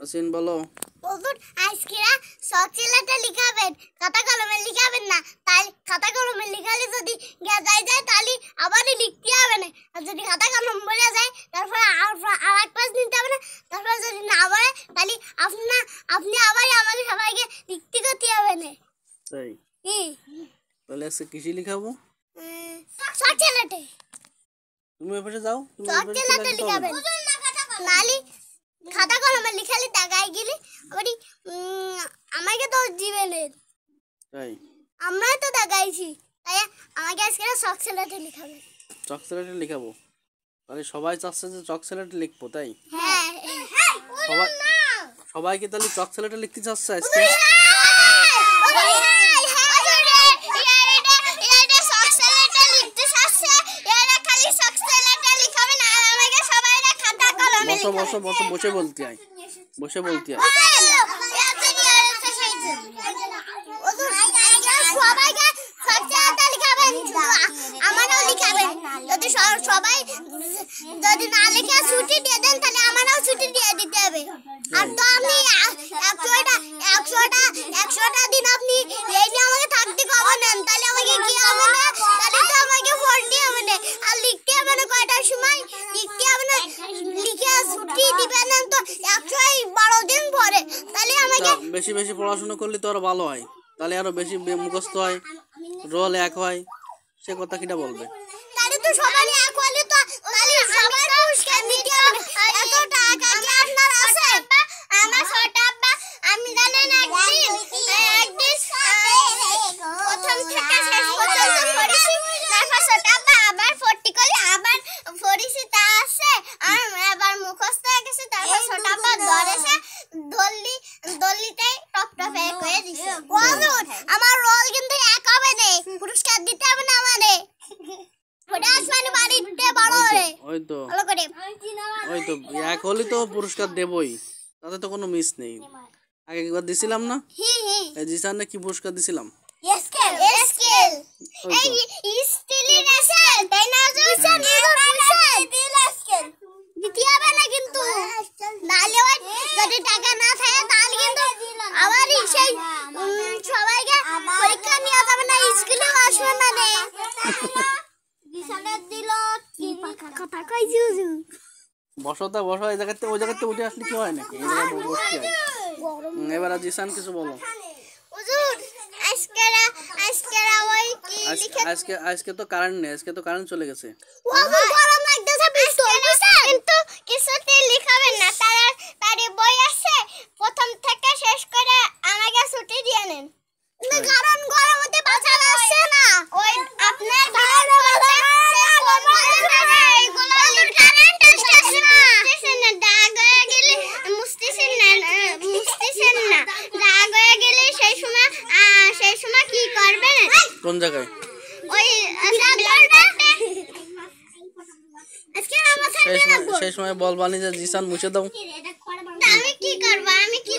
আসিন বলো। হুজুর আজকেরা সচিলাটা লিখাবেন, খাতা কলমে লিখাবেন না। তাই খাতা কলমে লিখালে যদি গেজাই যায় তাহলে আবারই লিখতে হবে না। আর যদি খাতা কলম বলে যায় তারপরে আর পাঁচ নিতে হবে না। তারপরে যদি না বলে তাহলে আপনি আবার আমাকে সবাইকে লিখতে করতে হবে না। তাই তাহলে আজকে কিসে লিখাবো? সচিলাটা। তুমি এপাশে যাও, তুমি সচিলাটা লিখাবেন। নালি খাতা কলমে লিখালে টাকায় গেলে আবার আমাকে তো দিবেন। তাই আমরাই তো দেখাইছি, তাই আমাকে আজকে চকসেলাটে লিখাবে। চকসেলাটে লিখাবো? তাহলে সবাই চাচ্ছে যে চকসেলাটে লিখবো, তাই? হ্যাঁ সবাইকে তাহলে চকসেলাটে লিখতে চাচ্ছে আজকে? বসো বসো বসো, বসে বলতে হয়, বসে বলতে হয়। সবাই যদি না লিখে ছুটি দিয়ে দেন তাহলে আমারও ছুটি দিয়ে দিতে হবে। আর তো আপনি 100টা দিন আপনি এই নিয়ে আমাকে থাকতে কবে নেন, তাহলে আমাকে কি হবে না? তাহলে তো আমাকে পড়তে হবে না, আর লিখতে হবে না। কয়টার সময় লিখতে হবে না, লিখে ছুটি দিবেন তো 112 দিন পরে। তাহলে আমাকে বেশি বেশি পড়াশোনা করলে তো আরো ভালো হয়, তাহলে আরো বেশি মুখস্থ হয়, রোল এক হয়। সে কথা কিটা বলবে? তাহলে তো সবাই এক হলে তো তাহলে সবার পুরস্কার দিতে হবে। এত টাকা কি আপনার আছে? আমার ছোট আব্বা আমি জানেন একদিন প্রথম থেকে শেষ পর্যন্ত পড়েছি। তারপর ছোট আব্বা আবার 40 করে আবার পড়েছি, তা আছে আর আবার মুখস্থ হয়ে গেছে। তারপর ছোট আব্বা ধরেছে, দলিতে টপ টপে করে দিছে। আমার রোল কিন্তু এক হবে না, পুরস্কার দিতে হবে না আমারে। ওই তো এক হলে তো পুরস্কার দেবই, তাতে তো কোনো মিস নেই। আগে একবার দিছিলাম না, এই জিসান না কি পুরস্কার দিছিলাম? কিন্তু যদি টাকা না থাকে তাহলে কিন্তু আবার সেই সবাইকে পরীক্ষা নিয়ে যাবে না, স্কুলে আসবে না। বসো বসো, এই জায়গাতে ওই জায়গাতে উঠে আসলে কি হয় নাকি? এই জায়গায় বসতে হয়। এবার জিসান কিছু বলো। আজকে তো কারেন্ট নেই, আজকে তো কারেন্ট চলে গেছে। কিন্তু কিছুতে লিখাবেন না, তার বই আছে প্রথম থেকে শেষ করে আমাকে ছুটি দিয়ে নেন। কারণ গরমতে বাঁচা যাচ্ছে না। ওই আপনার কোন জায়গায়? সেই সময় বল বানি যে জিসান মুছে দাও। আমি কি করবো? আমি কি